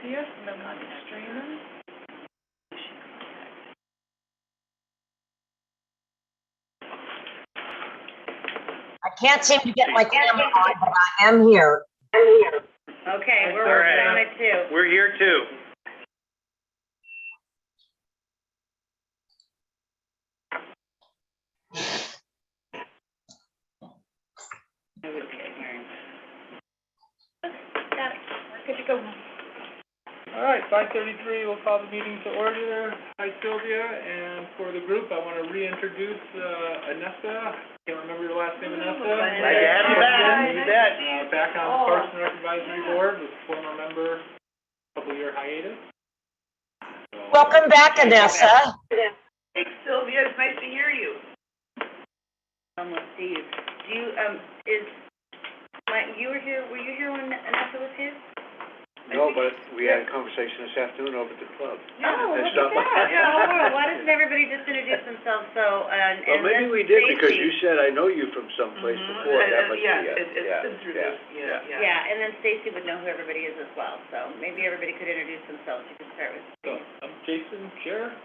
see us and then we'll be streaming. I can't seem to get my camera on, but I am here. Okay, we're working on it too. We're here too. Okay, Mary. Got it. We're good to go. All right, 5:33, we'll call the meeting to order. Hi, Sylvia, and for the group, I want to reintroduce Anessa. Can't remember your last name, Anessa. Glad to have you back. You bet. Back on the Parks and Rec Advisory Board with former member, couple-year hiatus. So, Welcome back, Anessa. Thanks, Sylvia. It's nice to hear you. Let's see. Do you, were you here when Anessa was here? No, but we had a conversation this afternoon over at the club. Oh, And look stuff. at that. Why doesn't everybody just introduce themselves? So, Well, maybe we did because you said I know you from someplace before. That must be it. It's been through this. Yeah, and then Stacy would know who everybody is as well. So maybe everybody could introduce themselves. You can start with. So, I'm Jason, Chair.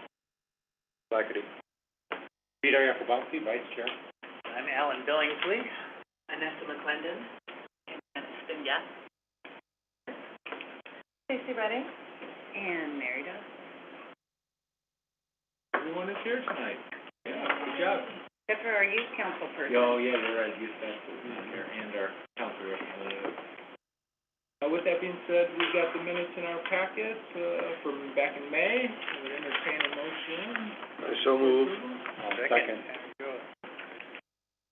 Blackity. Peter Yakubowski, Vice Chair. I'm Alan Billingsley. Anessa McClendon. And Sven Yass. Stacy Redding. And Mary Doug. Everyone is here tonight. Yeah, good job. Except for our youth council person. Oh, yeah, you're right, youth council is here, and our council representative. With that being said, we got the minutes in our packet from back in May. We would entertain a motion. I so move. Second.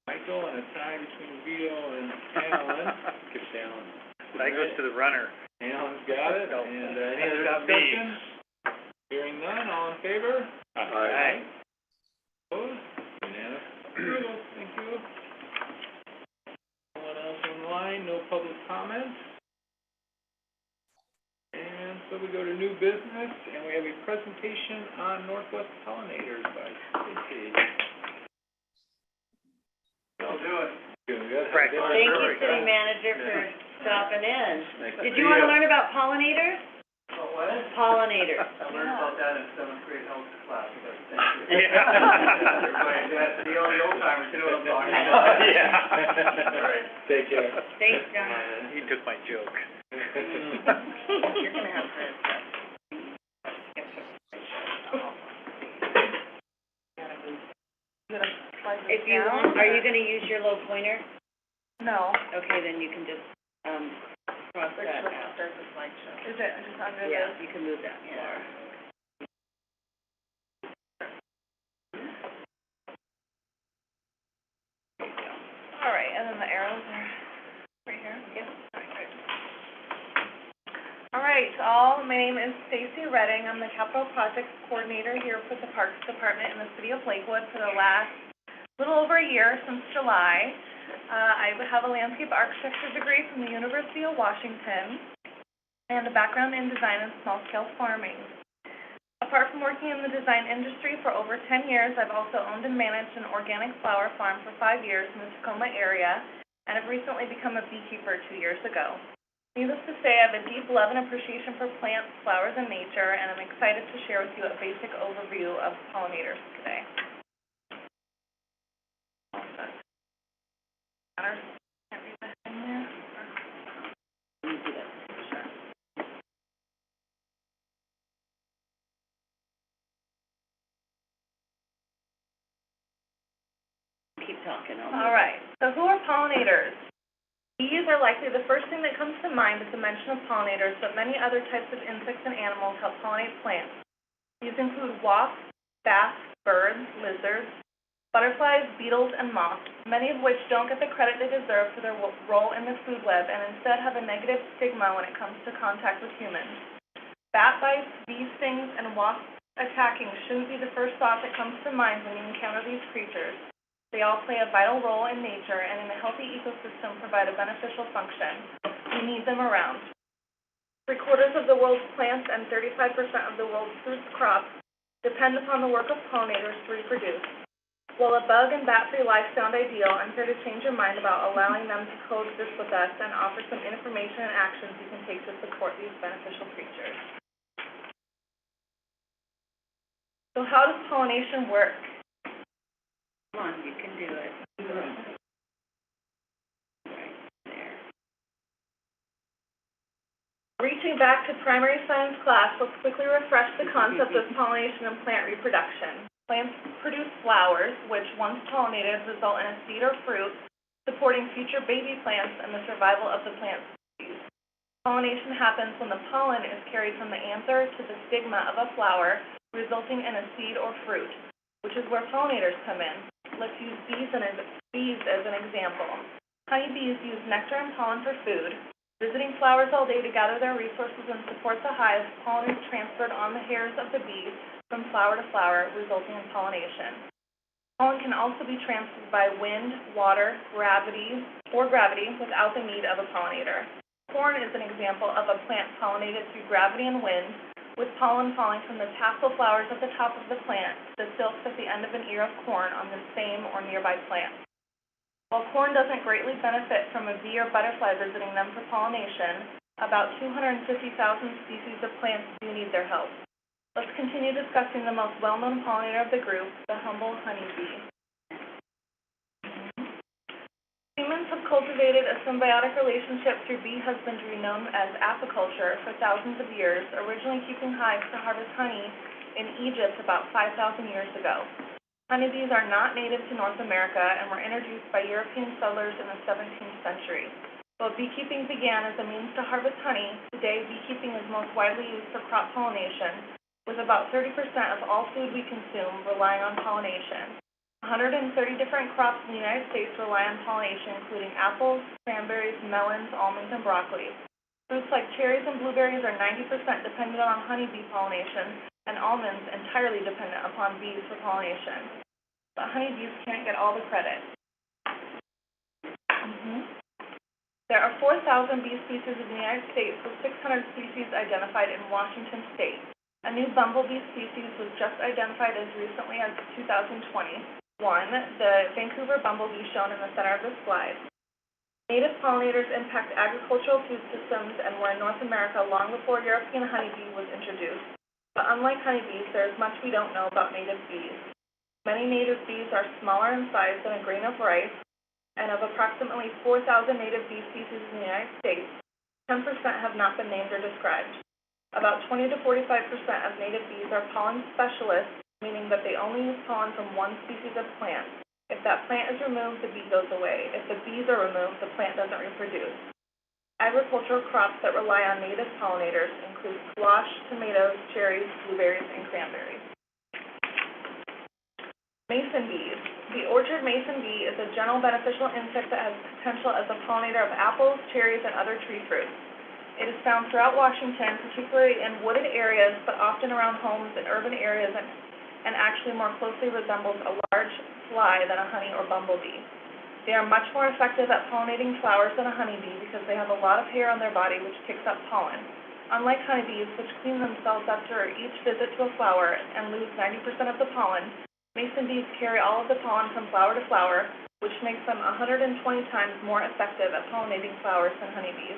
Michael, and a tie between Vito and Alan. Give it to Alan. That goes to the runner. Alan's got it, and any other discussion? Hearing none, all in favor? Aye. Opposed? Unanimous approval, thank you. No one else online, no public comments. And so we go to new business, and we have a presentation on Northwest Pollinators by Stacy. I'll do it. Good. Thank you, City Manager, for stopping in. Did you want to learn about pollinators? What? Pollinators. I learned about that in 7th grade health class, but thank you. Yeah. The old timers, you know what I'm talking about. Yeah. All right. Take care. Thanks, John. He took my joke. You're gonna have to. If you want, are you gonna use your little pointer? No. Okay, then you can just, cross that out. Start the slideshow. Is it just under Yeah, you can move that, yeah. All right, and then the arrows are right here. Yep. All right, all. My name is Stacy Redding. I'm the Capital Projects Coordinator here for the Parks Department in the City of Lakewood for the last little over a year, since July. I have a landscape architecture degree from the University of Washington and a background in design and small-scale farming. Apart from working in the design industry for over 10 years, I've also owned and managed an organic flower farm for 5 years in the Tacoma area, and have recently become a beekeeper 2 years ago. Needless to say, I have a deep love and appreciation for plants, flowers, and nature, and I'm excited to share with you a basic overview of pollinators today. Can't read the heading there. Keep talking. All right, so who are pollinators? Bees are likely the first thing that comes to mind at the mention of pollinators, but many other types of insects and animals help pollinate plants. These include wasps, bats, birds, lizards, butterflies, beetles, and moths, many of which don't get the credit they deserve for their role in the food web and instead have a negative stigma when it comes to contact with humans. Bat bites, bee stings, and wasp attacking shouldn't be the first thought that comes to mind when you encounter these creatures. They all play a vital role in nature and in a healthy ecosystem provide a beneficial function. We need them around. 3/4 of the world's plants and 35% of the world's fruit crops depend upon the work of pollinators to reproduce. While a bug and bat-free life sound ideal, I'm here to change your mind about allowing them to coexist with us and offer some information and actions you can take to support these beneficial creatures. So how does pollination work? Come on, you can do it. Right there. Reaching back to primary science class, let's quickly refresh the concept of pollination and plant reproduction. Plants produce flowers, which, once pollinated, result in a seed or fruit, supporting future baby plants and the survival of the plant species. Pollination happens when the pollen is carried from the anther to the stigma of a flower, resulting in a seed or fruit, which is where pollinators come in. Let's use bees as an example. Honeybees use nectar and pollen for food. Visiting flowers all day to gather their resources and support the hive, pollen is transferred on the hairs of the bees from flower to flower, resulting in pollination. Pollen can also be transferred by wind, water, gravity without the need of a pollinator. Corn is an example of a plant pollinated through gravity and wind, with pollen falling from the tassel flowers at the top of the plant to the silks at the end of an ear of corn on the same or nearby plant. While corn doesn't greatly benefit from a bee or butterfly visiting them for pollination, about 250,000 species of plants do need their help. Let's continue discussing the most well-known pollinator of the group, the humble honeybee. Humans have cultivated a symbiotic relationship through bee husbandry known as apiculture for thousands of years, originally keeping hives to harvest honey in Egypt about 5,000 years ago. Honeybees are not native to North America and were introduced by European settlers in the 17th century. While beekeeping began as a means to harvest honey, today beekeeping is most widely used for crop pollination, with about 30% of all food we consume relying on pollination. 130 different crops in the United States rely on pollination, including apples, cranberries, melons, almonds, and broccoli. Fruits like cherries and blueberries are 90% dependent on honeybee pollination, and almonds entirely dependent upon bees for pollination. But honeybees can't get all the credit. There are 4,000 bee species in the United States, with 600 species identified in Washington state. A new bumblebee species was just identified as recently as 2021, the Vancouver Bumblebee shown in the center of this slide. Native pollinators impact agricultural food systems and were in North America long before European honeybee was introduced. But unlike honeybees, there is much we don't know about native bees. Many native bees are smaller in size than a grain of rice, and of approximately 4,000 native bee species in the United States, 10% have not been named or described. About 20 to 45% of native bees are pollen specialists, meaning that they only use pollen from one species of plant. If that plant is removed, the bee goes away. If the bees are removed, the plant doesn't reproduce. Agricultural crops that rely on native pollinators include squash, tomatoes, cherries, blueberries, and cranberries. Mason bees. The orchard mason bee is a general beneficial insect that has potential as a pollinator of apples, cherries, and other tree fruits. It is found throughout Washington, particularly in wooded areas, but often around homes in urban areas, and actually more closely resembles a large fly than a honey or bumblebee. They are much more effective at pollinating flowers than a honeybee because they have a lot of hair on their body which picks up pollen. Unlike honeybees, which clean themselves after each visit to a flower and lose 90% of the pollen, mason bees carry all of the pollen from flower to flower, which makes them 120 times more effective at pollinating flowers than honeybees.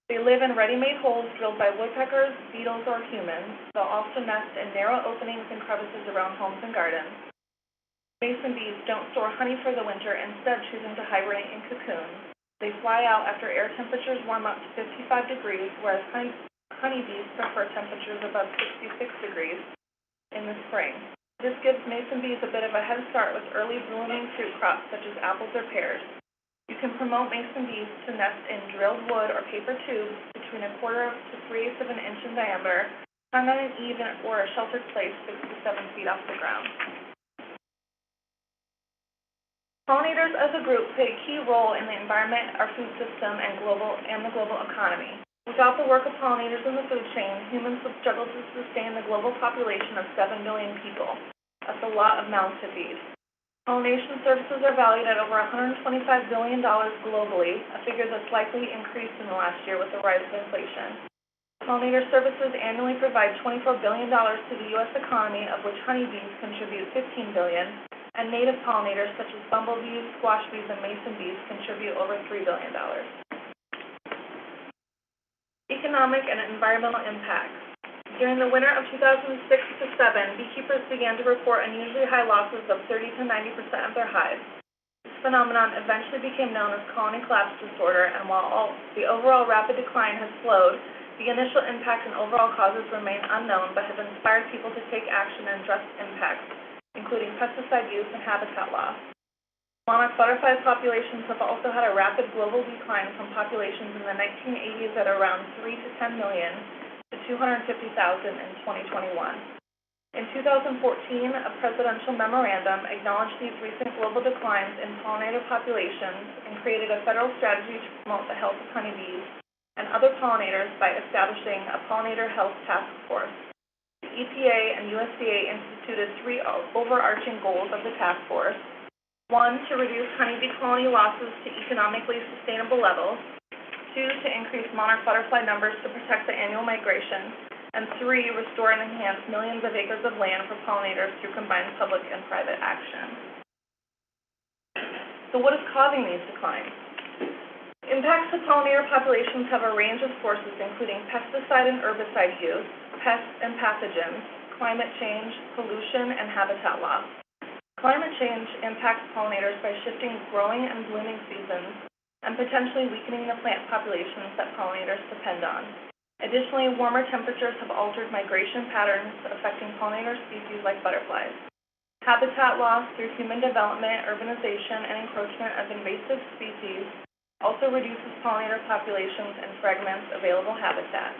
They live in ready-made holes drilled by woodpeckers, beetles, or humans. They'll also nest in narrow openings and crevices around homes and gardens. Mason bees don't store honey for the winter, instead choosing to hibernate in cocoons. They fly out after air temperatures warm up to 55 degrees, whereas honeybees prefer temperatures above 66 degrees in the spring. This gives mason bees a bit of a head start with early blooming fruit crops such as apples or pears. You can promote mason bees to nest in drilled wood or paper tubes between 1/4 to 3/8 of an inch in diameter, hung on an eaven or a sheltered place 6 to 7 feet off the ground. Pollinators as a group play a key role in the environment, our food system, and the global economy. Without the work of pollinators in the food chain, humans would struggle to sustain the global population of 7 billion people. That's a lot of mouths to feed. Pollination services are valued at over $125 billion globally, a figure that's likely increased in the last year with the rise of inflation. Pollinator services annually provide $24 billion to the U.S. economy, of which honeybees contribute $15 billion, and native pollinators such as bumblebees, squash bees, and mason bees contribute over $3 billion. Economic and environmental impacts. During the winter of 2006 to 7, beekeepers began to report unusually high losses of 30 to 90% of their hives. This phenomenon eventually became known as colony collapse disorder, and while the overall rapid decline has slowed, the initial impact and overall causes remain unknown, but have inspired people to take action and address impacts, including pesticide use and habitat loss. Monarch butterfly populations have also had a rapid global decline from populations in the 1980s at around 3 to 10 million to 250,000 in 2021. In 2014, a presidential memorandum acknowledged these recent global declines in pollinator populations and created a federal strategy to promote the health of honeybees and other pollinators by establishing a pollinator health task force. The EPA and USDA instituted 3 overarching goals of the task force. 1, to reduce honeybee colony losses to economically sustainable levels. 2, to increase monarch butterfly numbers to protect the annual migration. And 3, restore and enhance millions of acres of land for pollinators through combined public and private action. So what is causing these declines? Impacts to pollinator populations have a range of sources, including pesticide and herbicide use, pests and pathogens, climate change, pollution, and habitat loss. Climate change impacts pollinators by shifting growing and blooming seasons and potentially weakening the plant populations that pollinators depend on. Additionally, warmer temperatures have altered migration patterns affecting pollinator species like butterflies. Habitat loss through human development, urbanization, and encroachment of invasive species also reduces pollinator populations and fragments available habitat.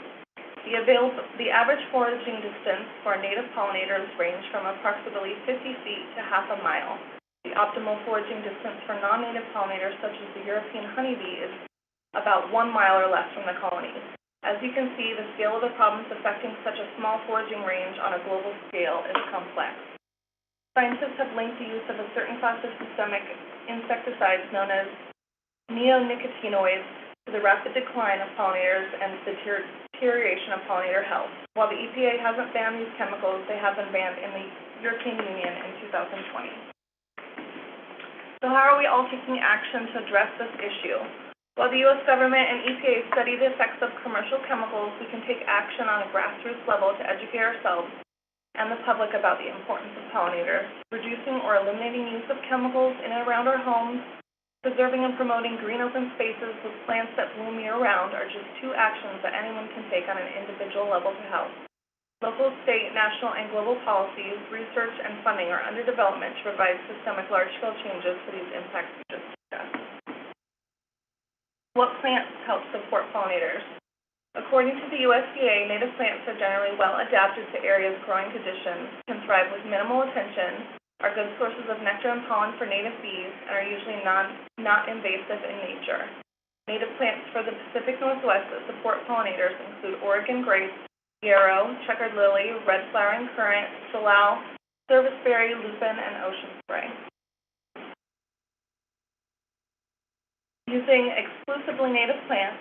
The average foraging distance for native pollinators range from approximately 50 feet to half a mile. The optimal foraging distance for non-native pollinators such as the European honeybee is about 1 mile or less from the colonies. As you can see, the scale of the problems affecting such a small foraging range on a global scale is complex. Scientists have linked the use of a certain class of systemic insecticides known as neonicotinoids to the rapid decline of pollinators and the deterioration of pollinator health. While the EPA hasn't banned these chemicals, they have been banned in the European Union in 2020. So how are we all taking action to address this issue? While the U.S. government and EPA study the effects of commercial chemicals, we can take action on a grassroots level to educate ourselves and the public about the importance of pollinators. Reducing or eliminating use of chemicals in and around our homes, preserving and promoting green open spaces with plants that bloom year-round are just 2 actions that anyone can take on an individual level to help. Local, state, national, and global policies, research, and funding are under development to provide systemic large-scale changes for these impacts we just discussed. What plants help support pollinators? According to the USDA, native plants are generally well adapted to areas' growing conditions, can thrive with minimal attention, are good sources of nectar and pollen for native bees, and are usually not invasive in nature. Native plants for the Pacific Northwest that support pollinators include Oregon grape, yarrow, checkered lily, red flowering currant, salal, serviceberry, lupin, and ocean spray. Using exclusively native plants.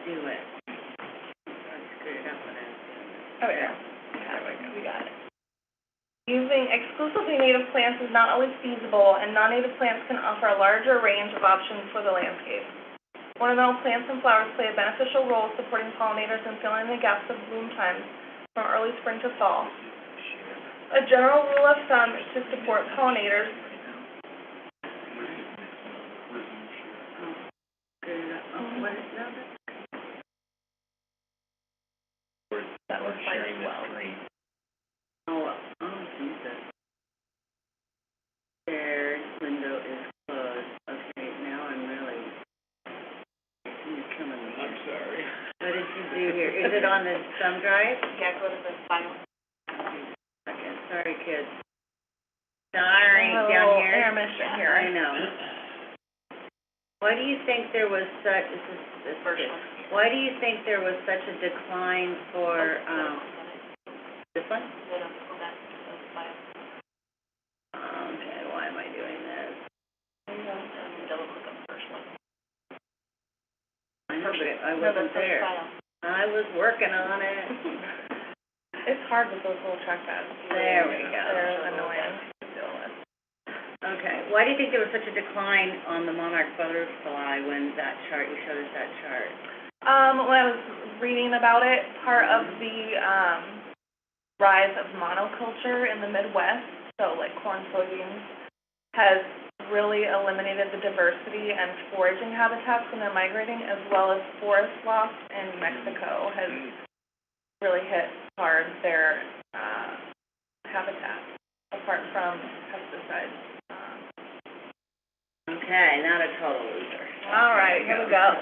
Do it. I screwed it up when I was doing it. Oh yeah, we got it. Using exclusively native plants is not always feasible, and non-native plants can offer a larger range of options for the landscape. Ornamental plants and flowers play a beneficial role supporting pollinators and filling in the gaps of bloom times from early spring to fall. A general rule of thumb is to support pollinators. What is that? That was sharing the screen. Jesus. Shared window is closed. Okay, now I'm really... You're killing me. I'm sorry. What did you do here? Is it on the thumb drive? Yeah, go to the file. Okay, sorry, kids. Sorry, Oh, down here. intermission here. I know. Why do you think there was such... Why do you think there was such a decline for... This one? Okay, why am I doing this? I know, but I wasn't there. I was working on it. It's hard with those little trackpads. There we go. They're annoying to deal with. Okay, why do you think there was such a decline on the monarch butterfly when that chart, you showed us that chart? When I was reading about it, part of the, rise of monoculture in the Midwest, so like corn, soybeans, has really eliminated the diversity and foraging habitats when they're migrating, as well as forest loss in Mexico has really hit hard their, habitat, apart from pesticides. Okay, not a total loser. All right, here we go.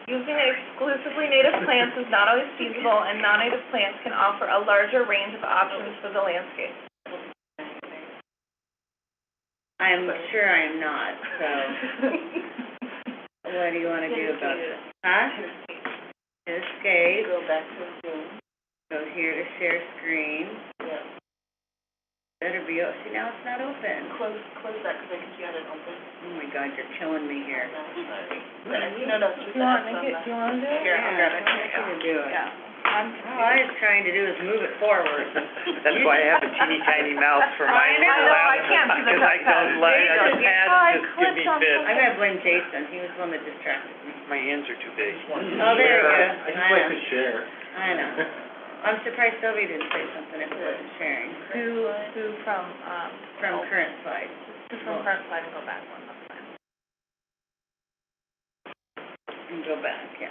Using exclusively native plants is not always feasible, and non-native plants can offer a larger range of options for the landscape. I am sure I am not, so what do you want to do about it? Huh? Escape. Go back to the screen. Go here to share screen. Yeah. Better be, see, now it's not open. Close that, because I can see it open. Oh my God, you're killing me here. No, sorry. No, just Do you want to do it? Here, I'll grab it. I can do it. Yeah. All I was trying to do is move it forward. That's why I have a teeny tiny mouse for my I know, lap, I can't see the because I don't like, There you go. the pads just give me fits. I'm gonna blame Jason, he was the one that distracted me. My hands are too big. Oh, there you go. I just like to share. I know. I'm surprised Sylvia didn't say something if it wasn't sharing. Who from, From current slide. from current slide and go back one, that's fine. And go back, yeah.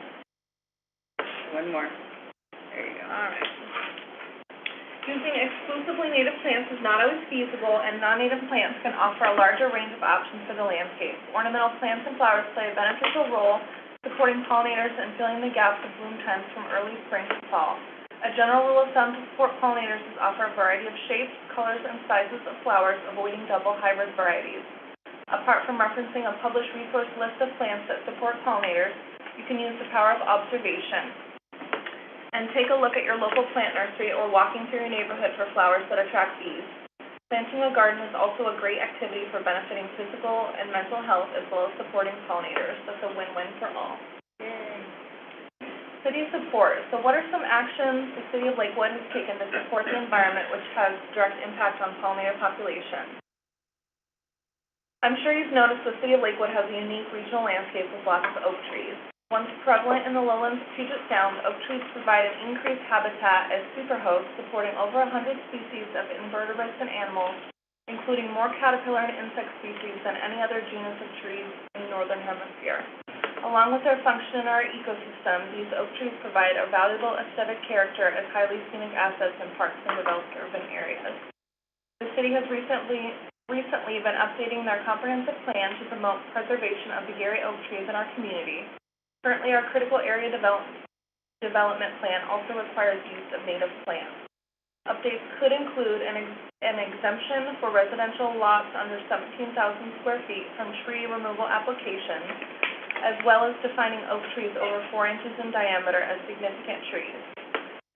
One more. There you go. All right. Using exclusively native plants is not always feasible, and non-native plants can offer a larger range of options for the landscape. Ornamental plants and flowers play a beneficial role supporting pollinators and filling the gaps of bloom times from early spring to fall. A general rule of thumb to support pollinators is offer a variety of shapes, colors, and sizes of flowers, avoiding double hybrid varieties. Apart from referencing a published resource list of plants that support pollinators, you can use the power of observation and take a look at your local plant nursery or walking through your neighborhood for flowers that attract bees. Planting a garden is also a great activity for benefiting physical and mental health, as well as supporting pollinators. That's a win-win for all. City support. So what are some actions the City of Lakewood has taken to support the environment, which has direct impact on pollinator population? I'm sure you've noticed the City of Lakewood has a unique regional landscape with lots of oak trees. Once prevalent in the lowlands Puget Sound, oak trees provide an increased habitat as superhosts, supporting over 100 species of invertebrates and animals, including more caterpillar and insect species than any other genus of trees in the Northern Hemisphere. Along with their function in our ecosystem, these oak trees provide a valuable aesthetic character as highly scenic assets in parks and developed urban areas. The city has recently been updating their comprehensive plan to promote preservation of the Gary oak trees in our community. Currently, our critical area development plan also requires use of native plants. Updates could include an exemption for residential lots under 17,000 square feet from tree removal applications, as well as defining oak trees over 4 inches in diameter as significant trees.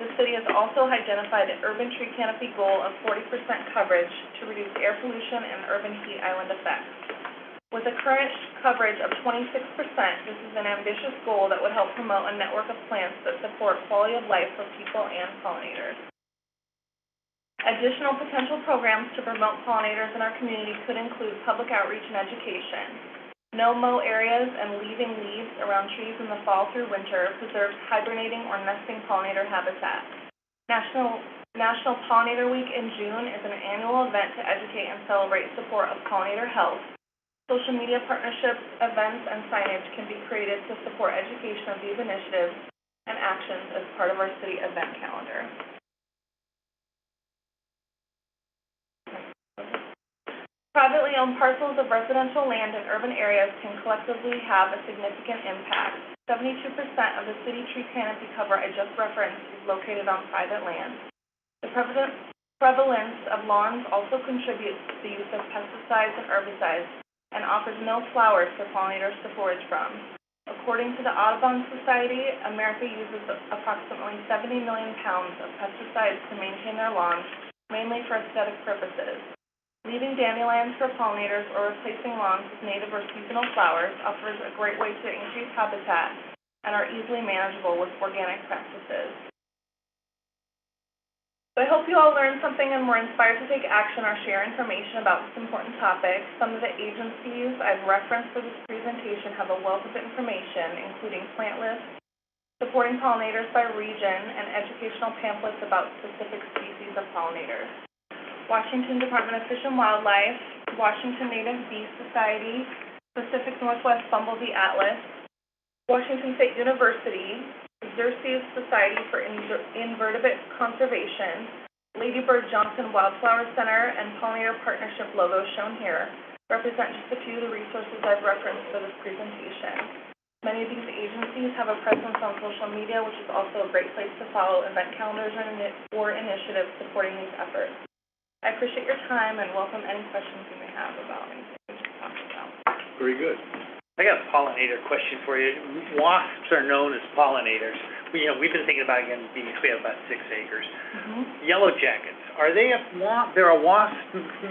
The city has also identified an urban tree canopy goal of 40% coverage to reduce air pollution and urban heat island effects. With a current coverage of 26%, this is an ambitious goal that would help promote a network of plants that support quality of life for people and pollinators. Additional potential programs to promote pollinators in our community could include public outreach and education. No-mow areas and leaving leaves around trees in the fall through winter preserves hibernating or nesting pollinator habitat. National Pollinator Week in June is an annual event to educate and celebrate support of pollinator health. Social media partnerships, events, and signage can be created to support education of these initiatives and actions as part of our city event calendar. Privately owned parcels of residential land in urban areas can collectively have a significant impact. 72% of the city tree canopy cover I just referenced is located on private land. The prevalence of lawns also contributes to the use of pesticides and herbicides and offers no flowers for pollinators to forage from. According to the Audubon Society, America uses approximately 70 million pounds of pesticides to maintain their lawns, mainly for aesthetic purposes. Leaving dandelions for pollinators or replacing lawns with native or seasonal flowers offers a great way to increase habitat and are easily manageable with organic practices. So I hope you all learned something and were inspired to take action or share information about this important topic. Some of the agencies I've referenced for this presentation have a wealth of information, including plant lists, supporting pollinators by region, and educational pamphlets about specific species of pollinators. Washington Department of Fish and Wildlife, Washington Native Bee Society, Pacific Northwest Bumblebee Atlas, Washington State University, Xerces Society for Invertebrate Conservation, Lady Bird Johnson Wildflower Center, and Pollinator Partnership logos shown here represent just a few of the resources I've referenced for this presentation. Many of these agencies have a presence on social media, which is also a great place to follow event calendars or initiatives supporting these efforts. I appreciate your time and welcome any questions you may have about anything we just talked about. Very good. I got a pollinator question for you. Wasps are known as pollinators. We've been thinking about getting bees. We have about 6 acres. Yellow jackets, are they they're a wasp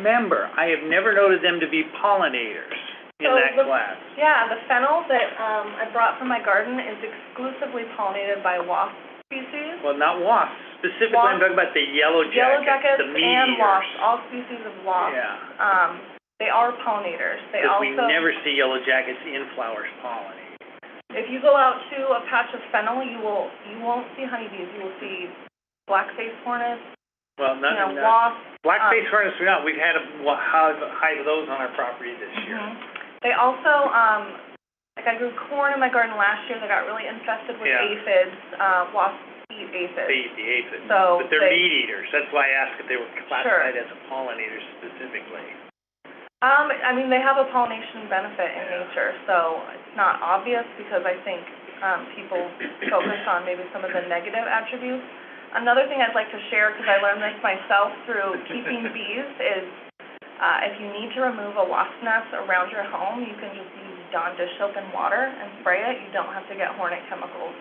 member? I have never noted them to be pollinators in that class. Yeah, the fennel that I brought from my garden is exclusively pollinated by wasp species. Well, not wasps. Specifically, I'm talking about the yellow jackets, the meat and eaters. wasps, all species of wasps. Yeah. They are pollinators. Because we never see yellow jackets in flowers pollinating. If you go out to a patch of fennel, you won't see honeybees. You will see black-faced hornets. Well, wasps. Black-faced hornets, we've had a hive of those on our property this year. They also, I grew corn in my garden last year that got really infested with aphids. Wasps eat aphids. They eat the aphids. So but they're meat eaters. That's why I asked if they were classified as a pollinator specifically. They have a pollination benefit in nature, so it's not obvious because I think people focus on maybe some of the negative attributes. Another thing I'd like to share, because I learned this myself through keeping bees, is if you need to remove a wasp nest around your home, you can just use Dawn dish soap and water and spray it. You don't have to get hornet chemicals,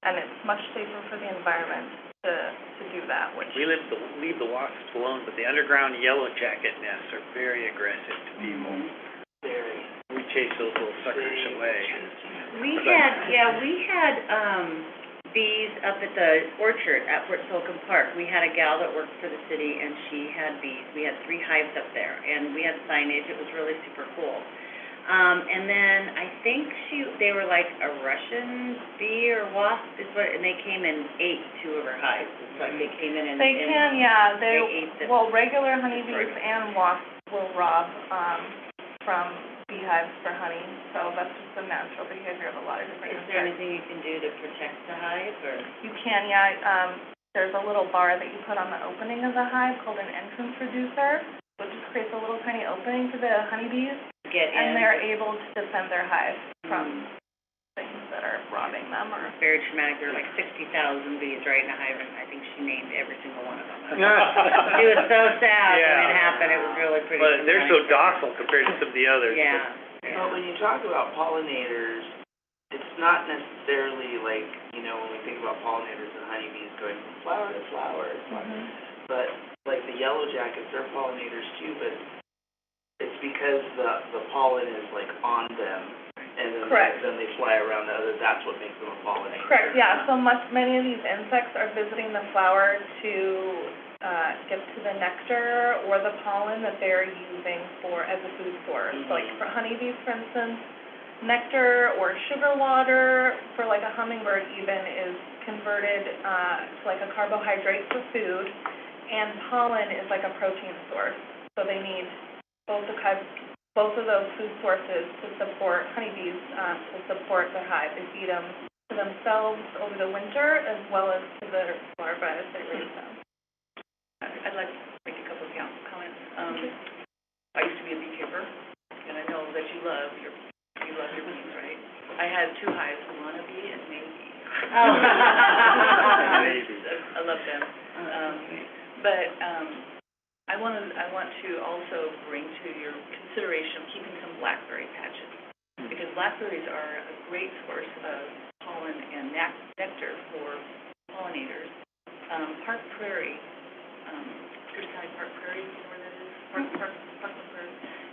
and it's much safer for the environment to do that. Which we leave the wasps alone, but the underground yellow jacket nests are very aggressive to people. Very. We chase those little suckers away. We had bees up at the orchard at Fort Slocum Park. We had a gal that worked for the city, and she had bees. We had 3 hives up there, and we had signage. It was really super cool. And then I think they were like a Russian bee or wasp, and they came and ate 2 of her hives. It's like they came in and they can, yeah. They ate them. Well, regular honeybees and wasps will rob from beehives for honey, so that's just a natural behavior of a lot of different insects. Is there anything you can do to protect the hive, or? You can, yeah. There's a little bar that you put on the opening of the hive called an entrance reducer. So it just creates a little tiny opening for the honeybees, and they're able to defend their hive from things that are robbing them. Or very traumatic. There were like 60,000 bees right in a hive, and I think she named every single one of them. It was so sad when it happened. It was really pretty. But they're so docile compared to some of the others. Yeah. But when you talk about pollinators, it's not necessarily like, when we think about pollinators and honeybees going from flower to flower. But like the yellow jackets, they're pollinators too, but it's because the pollen is like on them, and then they fly around the other. That's what makes them a pollinator. Correct. Yeah. So many of these insects are visiting the flower to get to the nectar or the pollen that they're using as a food source. Like for honeybees, for instance, nectar or sugar water for like a hummingbird even is converted to like a carbohydrate for food, and pollen is like a protein source. So they need both of those food sources to support honeybees, to support their hive. They feed them to themselves over the winter as well as to their larvae as they raise them. I'd like to make a couple of comments. I used to be a beekeeper, and I know that you love your bees, right? I had 2 hives, Wannabe and Maybe. I love them. But I want to also bring to your consideration keeping some blackberry patches, because blackberries are a great source of pollen and nectar for pollinators. Park Prairie, Pierce County Park Prairie, you know where that is? Park Prairie.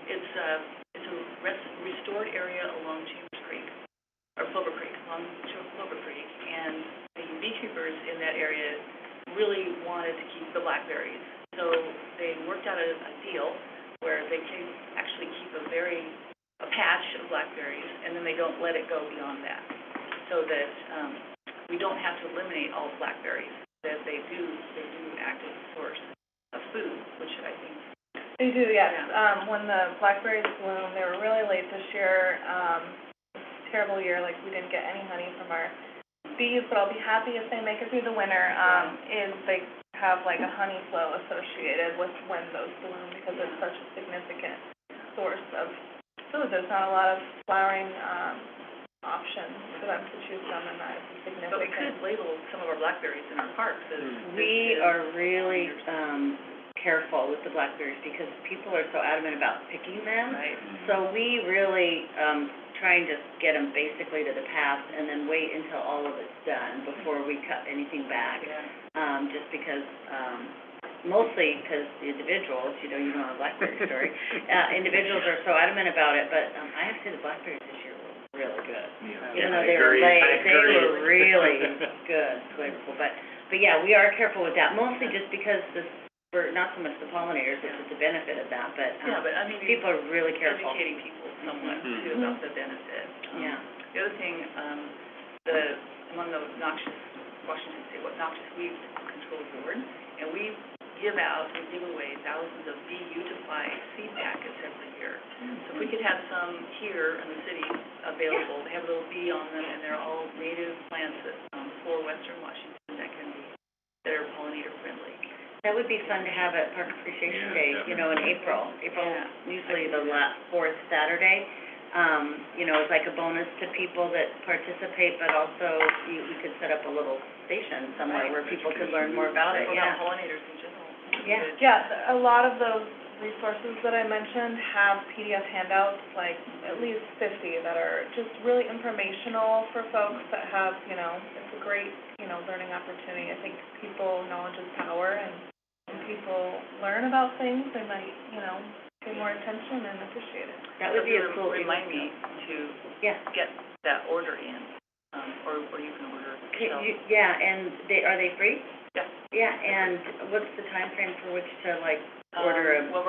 It's a restored area along Chambers Creek, or Clover Creek, along Clover Creek, and the beekeepers in that area really wanted to keep the blackberries. So they worked out a deal where they can actually keep a patch of blackberries, and then they don't let it go beyond that, so that we don't have to eliminate all blackberries. That they do act as a source of food, which I think They do, yes. Yeah. When the blackberries bloom, they were really late this year. Terrible year, like we didn't get any honey from our bees, but I'll be happy if they make it through the winter. Is they have like a honey flow associated with when those bloom, because it's such a significant source of food. There's not a lot of flowering options for them to choose from, and that is significant. But we could label some of our blackberries in our parks as... We are really careful with the blackberries because people are so adamant about picking them. Right. So we really try and just get them basically to the path and then wait until all of it's done before we cut anything back. Yeah. Just because, mostly because the individuals, you know a blackberry story, individuals are so adamant about it, but I have to say the blackberries this year were really good. Even though they were late, they were really good, flavorful. But yeah, we are careful with that, mostly just because we're not so much the pollinators, it's just the benefit of that, but I mean, people are really careful. educating people somewhat too about the benefit. Yeah. The other thing, among the Washington State Noxious Weeds Control Board, and we give away thousands of bee Utiply seed packets every year. So if we could have some here in the city available, they have a little bee on them, and they're all native plants for Western Washington that are pollinator friendly. That would be fun to have at Park Appreciation Day, in April. Usually the fourth Saturday. It's like a bonus to people that participate, but also we could set up a little station somewhere where people could learn more about it. About pollinators in general. Yeah, a lot of those resources that I mentioned have PDF handouts, like at least 50 that are just really informational for folks that have, it's a great, learning opportunity. I think knowledge is power, and when people learn about things, they might, pay more attention and appreciate it. That would be a cool remind me to get that order in, or you can order it yourself. And are they free? Yeah. Yeah, and what's the time frame for which to order a... Well,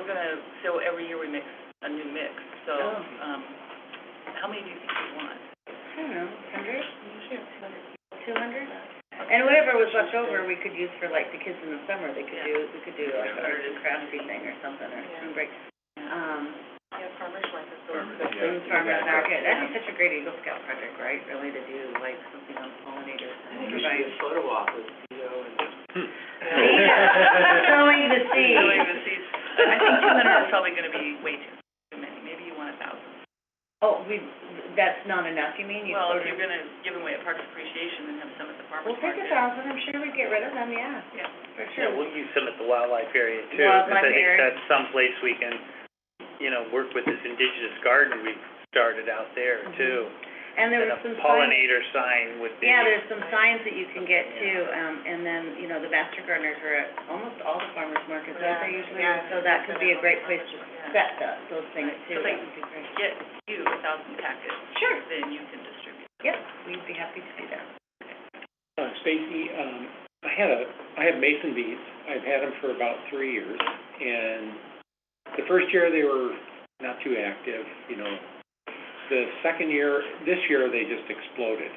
so every year we mix a new mix, so, how many do you think you want? I don't know, 100? Sure, 200. 200? And whatever was left over, we could use for the kids in the summer, we could do like an arts and crafty thing or something, or spring break. Farmers market. Farmers market, that'd be such a great Eagle Scout project, right, really, to do something on pollinators. I think we should do a photo walk with Theo and... Sowing the seeds. Sowing the seeds. I think 200 is probably going to be way too many. Maybe you want 1,000. Oh, that's not enough, you mean? Well, if you're going to give them away at Parks Appreciation and have some at the farmers market. We'll take 1,000, I'm sure we'd get rid of them, yeah. Yeah, for sure. Yeah, we'll use some at the wildlife area too. Wildlife because I think area. that's someplace we can, work with this indigenous garden we've started out there too. And there was some pollinator sign would be. Yeah, there's some signs that you can get too, and then, the master gardeners are at almost all the farmers markets, aren't they usually? So that could be a great place to set those things too. So they That would be great. get you 1,000 packets. Sure. Then you can distribute. Yep, we'd be happy to do that. Stacy, I have mason bees. I've had them for about 3 years, and the first year they were not too active, The second year, this year, they just exploded.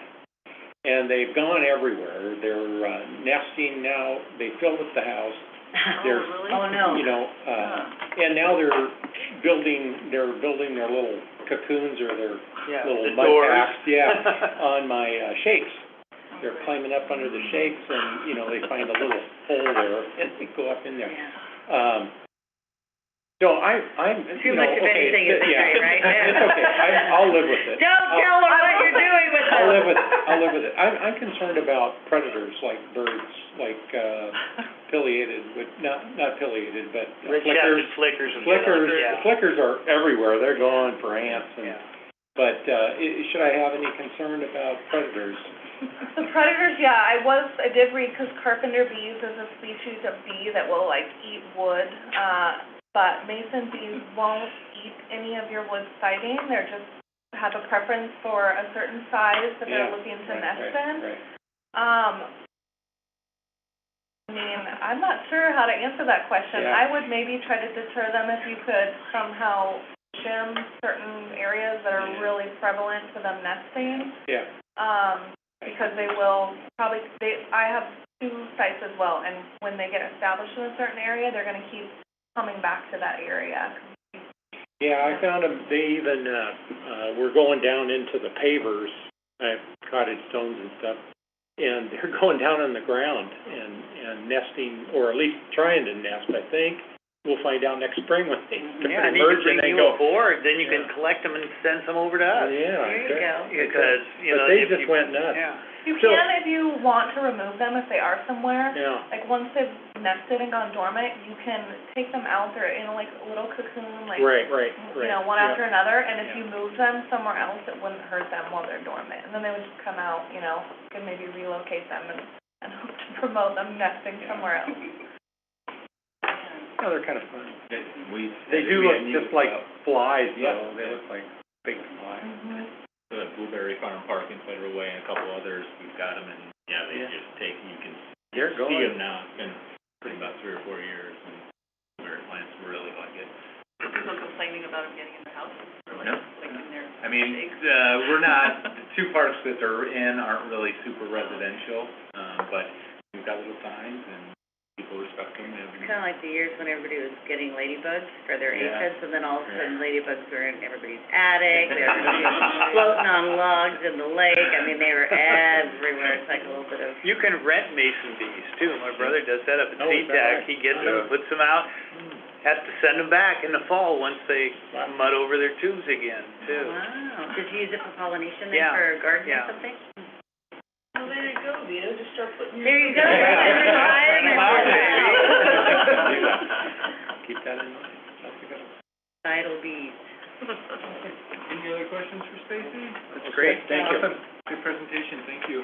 And they've gone everywhere. They're nesting now. They filled up the house. Really? Oh, no. And now they're building their little cocoons or their little mud packs, on my shakes. They're climbing up under the shakes, and they find a little hole there, and they go up in there. So I'm Too much of anything is okay, right? It's okay. I'll live with it. Don't tell them what you're doing with them. I'll live with it. I'm concerned about predators like birds, like pileated, not pileated, but flickers. Flickers are everywhere. They're going for ants, but should I have any concern about predators? The predators, I did read, because carpenter bees is a species of bee that will eat wood. But mason bees won't eat any of your wood siding. They're just have a preference for a certain size that they're looking to nest in. I mean, I'm not sure how to answer that question. Yeah. I would maybe try to deter them if you could somehow shim certain areas that are really prevalent for them nesting. Yeah. Because they will probably, I have 2 sites as well, and when they get established in a certain area, they're gonna keep coming back to that area. Yeah, I found them, they even, were going down into the pavers, cottage stones and stuff, and they're going down on the ground and nesting, or at least trying to nest, I think. We'll find out next spring when they Yeah, I need to emerge bring and then you go. aboard, then you can collect them and send some over to us. Yeah. There you go. Because, you know, But they if just went nuts. Yeah. You So- can if you want to remove them if they are somewhere. Yeah. Like, once they've nested and gone dormant, you can take them out, they're in like a little cocoon, like, Right. you know, one after another, and if Yeah. you move them somewhere else, it wouldn't hurt them while they're dormant. And then they would just come out, you know, you can maybe relocate them and hope to promote them nesting somewhere else. Oh, they're kind of fun. They do look just like flies, though. They Yeah. look like big flies. Mm-hmm. The Blueberry Farm Park in Federal Way and a couple others, we've got them, and, yeah, they Yeah. just take, you can They're see going. them now. It's been pretty about 3 or 4 years, and blueberry plants really like it. People complaining about them getting in the house, or like, No. like in their I mean, eggs. we're not, the 2 parks that are in aren't really super residential, but we've got little signs, and people respect them. Kind of like the years when everybody was getting ladybugs for their Yeah. aphids, and then all of a sudden ladybugs were in everybody's attic, they were floating on logs in the lake, I mean, they were everywhere. It's like a little bit of... You can rent mason bees too. My brother does that up at Oh, is that SeaTac. right? He gets them, Yeah. puts them out, has to send them back in the fall once they mud over their tubes again too. Wow, did you use it for pollination Yeah. then, for gardening Yeah. or something? Well, there you go, Vito, just start putting. There you go. Keep that in mind. That's a good one. Vital bees. Any other questions for Stacy? That's great. Thank you. Awesome. Good presentation, thank you.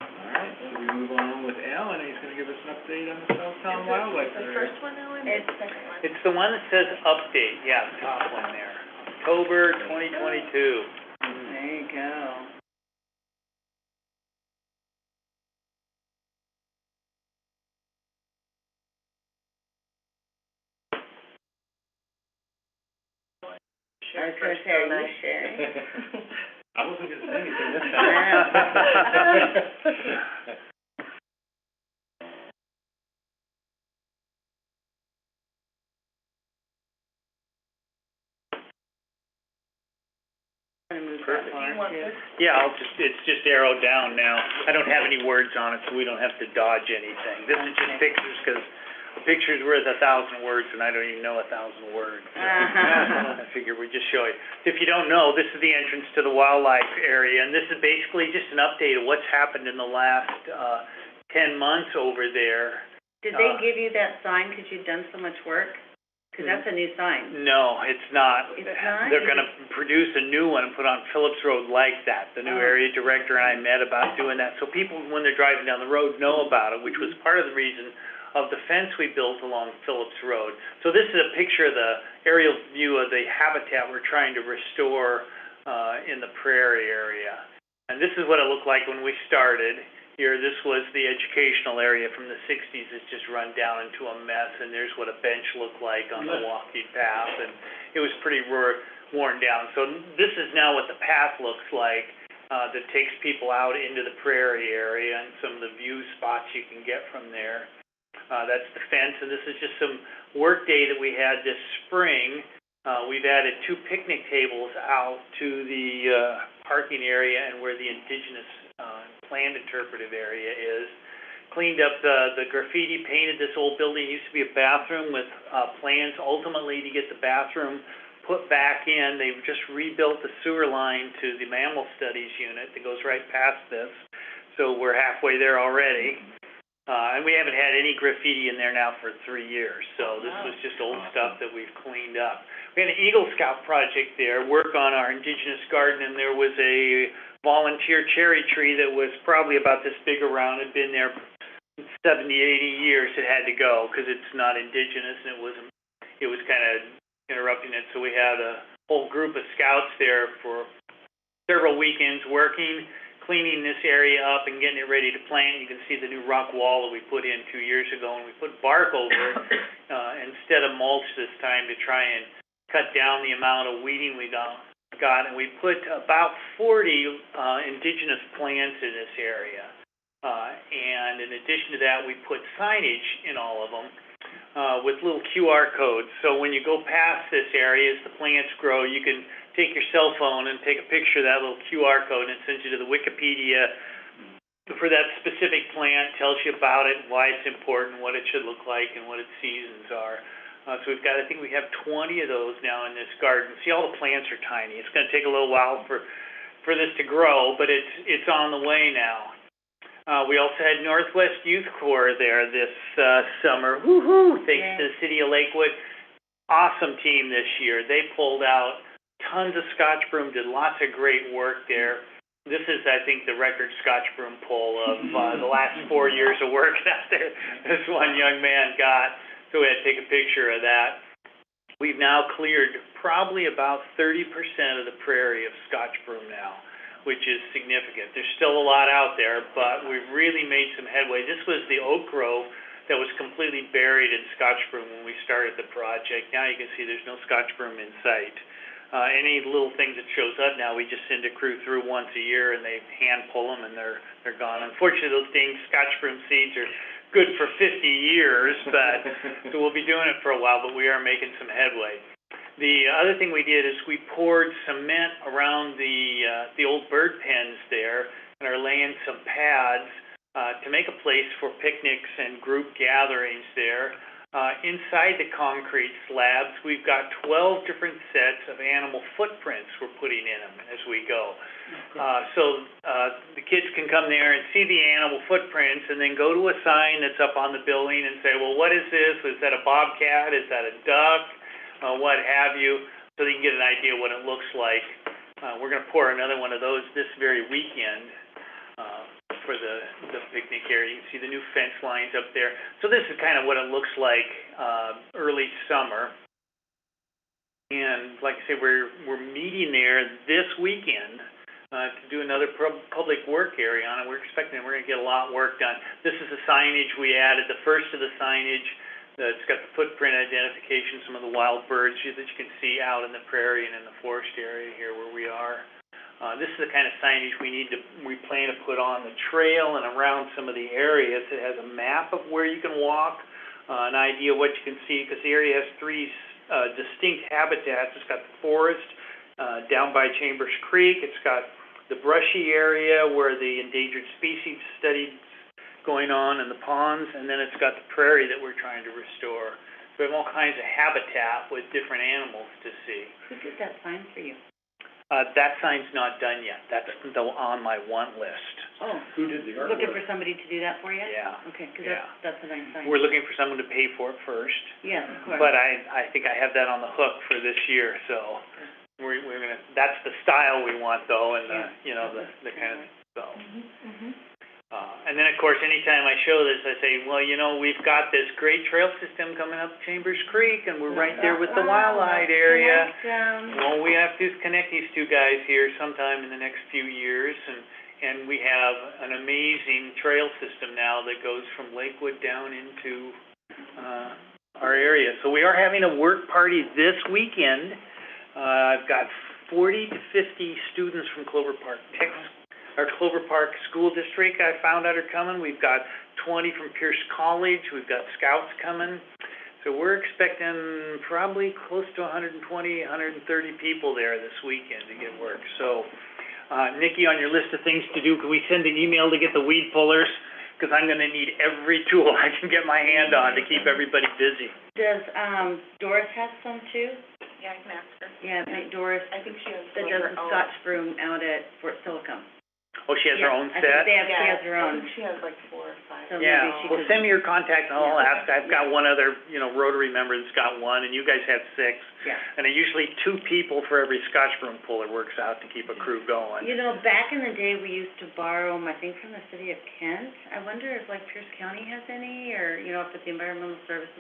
All right, so we move on with Alan, he's gonna give us an update on the Southtown Wildlife The Area. first one, Ellen? It's the second one. It's the one that says update, yeah, the top one there. October 2022. There you go. I was gonna say, are you sharing? I wasn't gonna say anything this time. I'm gonna move Perfect. that far Do you want too. this? Yeah, it's just arrowed down now. I don't have any words on it, so we don't have to dodge anything. This is just Okay. pictures, because a picture's worth 1,000 words, and I don't even know 1,000 words. I figure we just show you. If you don't know, this is the entrance to the wildlife area, and this is basically just an update of what's happened in the last 10 months over there. Did they give you that sign because you'd done so much work? Because that's a new sign. No, it's not. It's not? They're gonna produce a new one and put on Phillips Road like that. The new Oh. area director and I met about doing that, so people, when they're driving down the road, know about it, which was part of the reason of the fence we built along Phillips Road. So this is a picture of the aerial view of the habitat we're trying to restore in the prairie area. And this is what it looked like when we started. Here, this was the educational area from the 60s. It's just run down into a mess, and there's what a bench looked like on the walking path, and it was pretty worn down. So this is now what the path looks like that takes people out into the prairie area and some of the view spots you can get from there. That's the fence, and this is just some work day that we had this spring. We've added 2 picnic tables out to the parking area and where the indigenous land interpretive area is. Cleaned up the graffiti, painted this old building. It used to be a bathroom with plans ultimately to get the bathroom put back in. They've just rebuilt the sewer line to the mammal studies unit that goes right past this. So we're halfway there already. And we haven't had any graffiti in there now for 3 years. So this was just old stuff that we've cleaned up. We had an Eagle Scout project there, work on our indigenous garden, and there was a volunteer cherry tree that was probably about this big around, had been there 70, 80 years. It had to go because it's not indigenous, and it was kind of interrupting it. So we had a whole group of scouts there for several weekends working, cleaning this area up and getting it ready to plant. You can see the new rock wall that we put in 2 years ago, and we put bark over it instead of mulch this time to try and cut down the amount of weeding we got. And we put about 40 indigenous plants in this area. And in addition to that, we put signage in all of them with little QR codes. So when you go past this area, as the plants grow, you can take your cell phone and take a picture of that little QR code, and it sends you to the Wikipedia for that specific plant, tells you about it, why it's important, what it should look like, and what its seasons are. So we've got, I think we have 20 of those now in this garden. See, all the plants are tiny. It's going to take a little while for this to grow, but it's on the way now. We also had Northwest Youth Corps there this summer. Woohoo! Thanks to the city of Lakewood. Awesome team this year. They pulled out tons of Scotch broom, did lots of great work there. This is, I think, the record Scotch broom pull of the last 4 years of work out there this one young man got. So we had to take a picture of that. We've now cleared probably about 30% of the prairie of Scotch broom now, which is significant. There's still a lot out there, but we've really made some headway. This was the oak grove that was completely buried in Scotch broom when we started the project. Now you can see there's no Scotch broom in sight. Any little things that shows up now, we just send a crew through once a year, and they hand pull them, and they're gone. Unfortunately, those dang Scotch broom seeds are good for 50 years, but so we'll be doing it for a while, but we are making some headway. The other thing we did is we poured cement around the old bird pens there, and are laying some pads to make a place for picnics and group gatherings there. Inside the concrete slabs, we've got 12 different sets of animal footprints we're putting in them as we go. So the kids can come there and see the animal footprints, and then go to a sign that's up on the building and say, well, what is this? Is that a bobcat? Is that a duck? What have you? So they can get an idea what it looks like. We're going to pour another one of those this very weekend for the picnic area. You can see the new fence lines up there. So this is kind of what it looks like early summer. And like I say, we're meeting there this weekend to do another public work area on it. We're expecting we're going to get a lot of work done. This is the signage we added, the first of the signage. It's got the footprint identification, some of the wild birds that you can see out in the prairie and in the forest area here where we are. This is the kind of signage we plan to put on the trail and around some of the areas. It has a map of where you can walk, an idea of what you can see, because the area has three distinct habitats. It's got the forest down by Chambers Creek. It's got the brushy area where the endangered species study going on in the ponds, and then it's got the prairie that we're trying to restore. So we have all kinds of habitat with different animals to see. Who did that sign for you? That sign's not done yet. That's on my want list. Oh. Who did the artwork? Looking for somebody to do that for you? Yeah. Okay, because Yeah. that's a nice sign. We're looking for someone to pay for it first. Yes, of course. But I think I have that on the hook for this year, so we're gonna, that's the style we want though, and the kind of, so. And then, of course, anytime I show this, I say, well, we've got this great trail system coming up Chambers Creek, and we're right there with the wildlife area. Well, we have to connect these two guys here sometime in the next few years, and we have an amazing trail system now that goes from Lakewood down into our area. So we are having a work party this weekend. I've got 40 to 50 students from Clover Park, Texas. Our Clover Park School District, I found out, are coming. We've got 20 from Pierce College. We've got scouts coming. So we're expecting probably close to 120, 130 people there this weekend to get work. So, Nikki, on your list of things to do, can we send an email to get the weed pullers? Because I'm going to need every tool I can get my hand on to keep everybody busy. Does Doris have some too? Yeah, I can ask her. Yeah, Doris. I think she has That does the Scotch broom out at Fort Silicon. Oh, she has her own I set? think she has her own. I think she has like 4 or 5. So Yeah, maybe she well, could- send me your contact and I'll ask. I've got one other, Rotary member that's got one, and you guys have 6. Yeah. And usually 2 people for every Scotch broom puller works out to keep a crew going. Back in the day, we used to borrow them, I think, from the city of Kent. I wonder if, Pierce County has any, or, if it's the Environmental Services,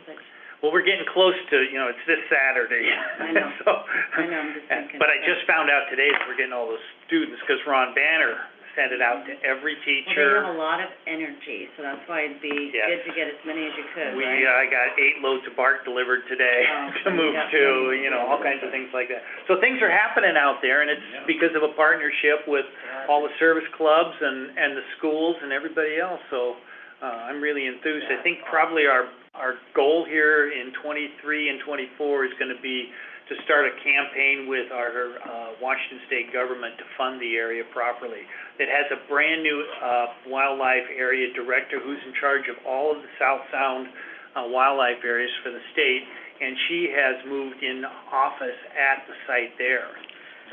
Well, we're getting close to, it's this Saturday. I know. So, I know, I'm just thinking. but I just found out today that we're getting all those students, because Ron Banner send it out to every Well, they teacher. have a lot of energy, so that's why it'd be Yes. good to get as many as you could, We, right? I got 8 loads of bark delivered today Oh, to move yeah. to, you know, all kinds of things like that. So things are happening out there, and it's because of a partnership with all the service clubs and the schools and everybody else, so, I'm really enthused. I think probably our goal here in 23 and 24 is gonna be to start a campaign with our, Washington State government to fund the area properly. It has a brand-new, wildlife area director who's in charge of all of the South Sound, wildlife areas for the state, and she has moved in office at the site there.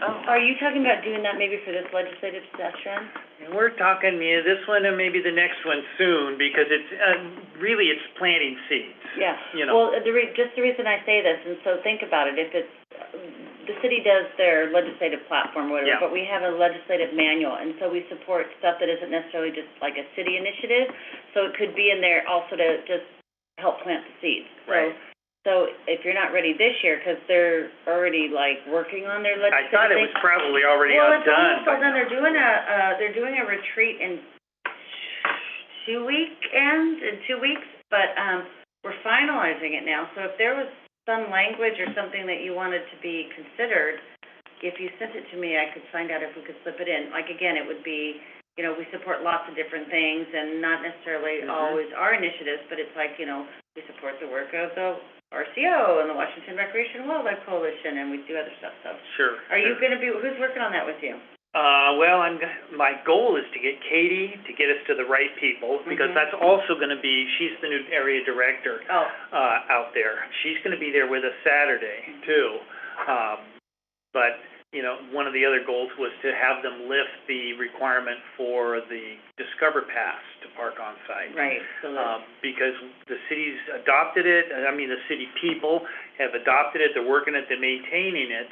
Oh, are you talking about doing that maybe for this legislative session? And we're talking, this one and maybe the next one soon, because it's, really it's planting seeds. Yeah. You know. Well, just the reason I say this, and so think about it, if it's, the city does their legislative platform, or whatever, Yeah. but we have a legislative manual, and so we support stuff that isn't necessarily just like a city initiative, so it could be in there also to just help plant the seeds. Right. So if you're not ready this year, because they're already like working on their I legislative thought it thing. was probably already Well, it's done. almost all done. They're doing a retreat in 2 weeks, but, we're finalizing it now. So if there was some language or something that you wanted to be considered, if you sent it to me, I could find out if we could slip it in. Like, again, it would be, you know, we support lots of different things and not necessarily always our initiatives, but it's like, you know, we support the work of the RCO and the Washington Recreation and Wildlife Coalition, and we do other stuff, so. Sure. Are you gonna be, who's working on that with you? Well, my goal is to get Katie to get us to the right people, because that's also gonna be, she's the new area director, Oh, out there. She's gonna be there with us Saturday, too. But, you know, one of the other goals was to have them lift the requirement for the Discover Pass to park on site. right, so Because the city's adopted it, the city people have adopted it, they're working at maintaining it,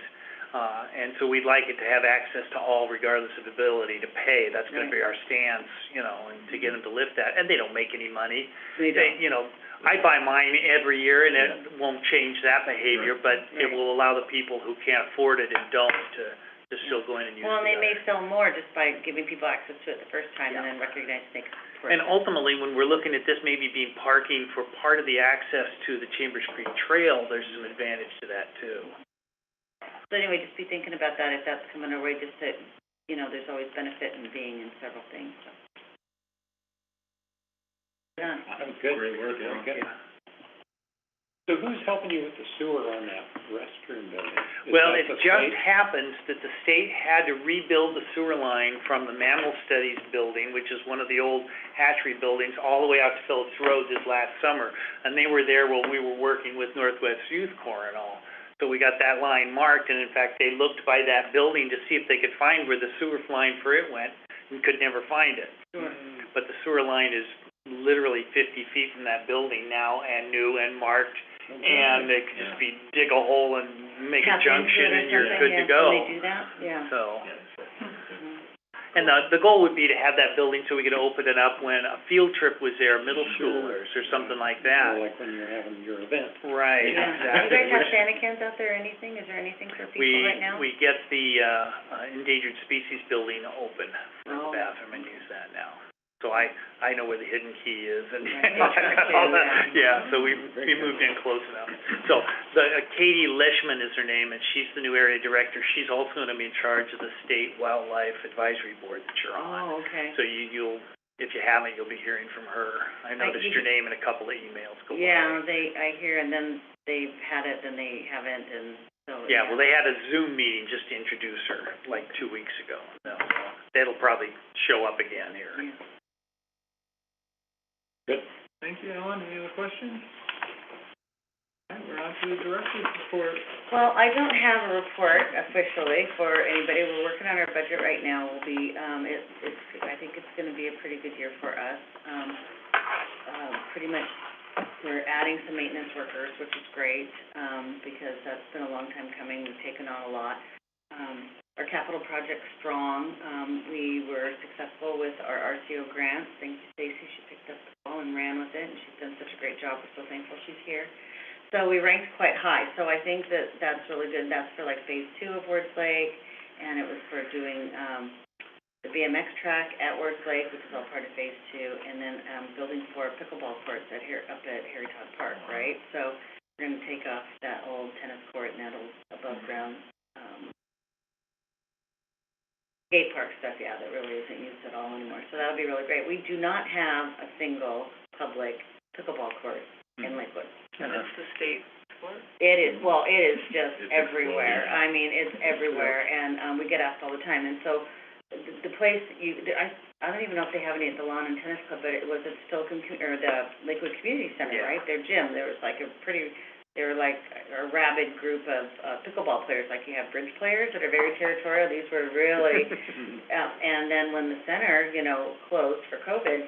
and so we'd like it to have access to all regardless of ability to pay. That's gonna be our stance, you know, and to get them to lift that, and they don't make any money. they don't. You know, I buy mine every year, and it won't change that behavior, but it will allow the people who can't afford it and don't to still go in and use it. Well, and they may sell more just by giving people access to it the first time and then recognize they can afford it. And ultimately, when we're looking at this maybe being parking for part of the access to the Chambers Creek Trail, there's some advantage to that too. So anyway, just be thinking about that if that's coming our way, just that, you know, there's always benefit in being in several things, so. Done. That was good. Great work, Very good. So who's helping you with the sewer on that restroom building? Is Well, that it the just state? happens that the state had to rebuild the sewer line from the Mammal Studies building, which is one of the old hatchery buildings, all the way out to Phillips Road this last summer. And they were there while we were working with Northwest Youth Corps and all. So we got that line marked, and in fact, they looked by that building to see if they could find where the sewer line for it went, and could never find it. Sure. But the sewer line is literally 50 feet from that building now, and new and marked, and it could just be dig a hole and make a Tap into junction, it or and you're something, good to yeah. go. Can they do that? Yeah. So, and the goal would be to have that building so we could open it up when a field trip was there, middle schoolers or something like that. Or like when you're having your event. Right, Yeah. exactly. Do you guys have Santa cans out there or anything? Is there anything for people right now? We get the, endangered species building open for the Oh. bathroom and use that now. So I know where the hidden key is, and Right. I got all that, yeah, so we moved in close enough. So, Katie Leishman is her name, and she's the new area director. She's also gonna be in charge of the State Wildlife Advisory Board that you're on. Oh, okay. So you'll, if you haven't, you'll be hearing from her. I noticed your name in a couple of emails go by. Yeah, I hear, and then they've had it, then they haven't, and so. Yeah, well, they had a Zoom meeting just to introduce her, like 2 weeks ago. So, that'll probably show up again here. Yeah. Good. Thank you, Ellen. Any other questions? All right, we're on to the director's report. Well, I don't have a report officially for anybody. We're working on our budget right now. We'll be, I think it's gonna be a pretty good year for us. Pretty much, we're adding some maintenance workers, which is great, because that's been a long time coming. We've taken on a lot. Our capital project's strong. We were successful with our RCO grants. Thank you, Stacy. She picked up the ball and ran with it, and she's done such a great job. We're so thankful she's here. So we ranked quite high. So I think that's really good. That's for like phase 2 of Woods Lake, and it was for doing, the BMX track at Worth Lake, which is all part of Phase 2, and then, building 4 pickleball courts up at Harry Todd Park, right? So we're gonna take off that old tennis court and that old above-ground, skate park stuff, yeah, that really isn't used at all anymore. So that'll be really great. We do not have a single public pickleball court in Lakewood. And it's the state sport? It is, well, it is just everywhere. I mean, it's everywhere, and, we get asked all the time. And so the place I don't even know if they have any at the Lawn and Tennis Club, but it was at the Lakewood Community Center, right? Their gym, there was like they were like a rabid group of pickleball players, like you have bridge players that are very territorial. These were really, and then when the center, closed for COVID,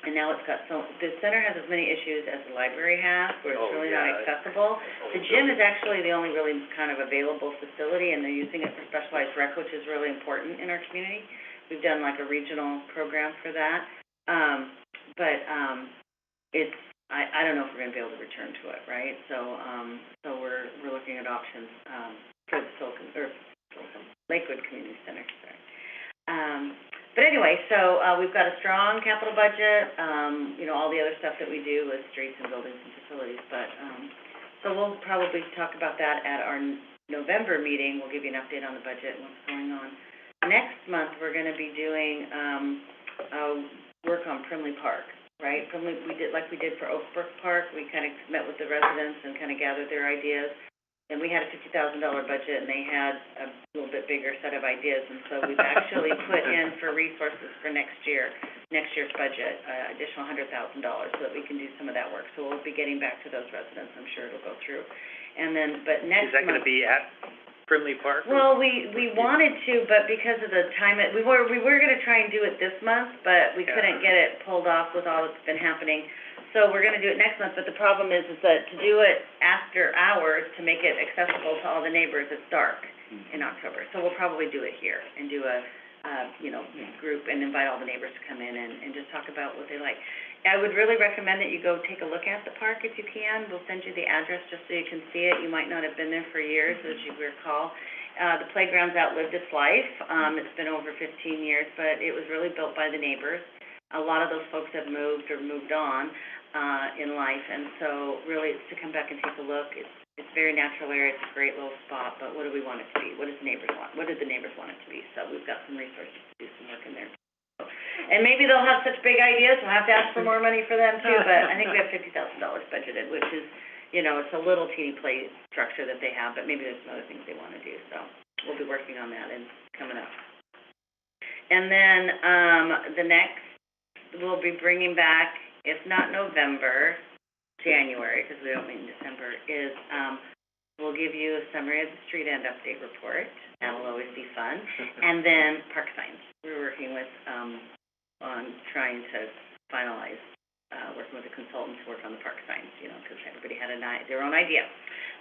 and now the center has as many issues as the library has, where it's really not accessible. The gym is actually the only really kind of available facility, and they're using it for specialized rec, which is really important in our community. We've done like a regional program for that. I don't know if we're gonna be able to return to it, right? So we're looking at options, for the Lakewood Community Center, sorry. But anyway, so, we've got a strong capital budget, all the other stuff that we do with streets and buildings and facilities, but, so we'll probably talk about that at our November meeting. We'll give you an update on the budget and what's going on. Next month, we're gonna be doing, work on Primley Park, right? Primley, we did for Oak Brook Park. We kind of met with the residents and kind of gathered their ideas. And we had a $50,000 budget, and they had a little bit bigger set of ideas. And so we've actually put in for resources for next year's budget, additional $100,000 so that we can do some of that work. So we'll be getting back to those residents. I'm sure it'll go through. And then, but next month. Is that gonna be at Primley Park? Well, we wanted to, but because of the time, we were gonna try and do it this month, but we couldn't get it pulled off with all that's been happening. So we're gonna do it next month, but the problem is that to do it after hours, to make it accessible to all the neighbors, it's dark in October. So we'll probably do it here and do a, group and invite all the neighbors to come in and just talk about what they like. I would really recommend that you go take a look at the park if you can. We'll send you the address just so you can see it. You might not have been there for years, as you recall. The playground's outlived its life. It's been over 15 years, but it was really built by the neighbors. A lot of those folks have moved or moved on in life, and so really it's to come back and take a look. It's a very natural area. It's a great little spot, but what do we want it to be? What does the neighbors want? What did the neighbors want it to be? So we've got some resources to do some work in there. And maybe they'll have such big ideas, we'll have to ask for more money for them too, but I think we have $50,000 budgeted, which is, it's a little teeny play structure that they have, but maybe there's some other things they want to do, so we'll be working on that and coming up. And then, we'll be bringing back, if not November, January, because we don't meet in December, is, we'll give you a summary of the street end update report. That'll always be fun. And then park signs. We're working with, on trying to finalize, working with a consultant to work on the park signs, because everybody had their own idea.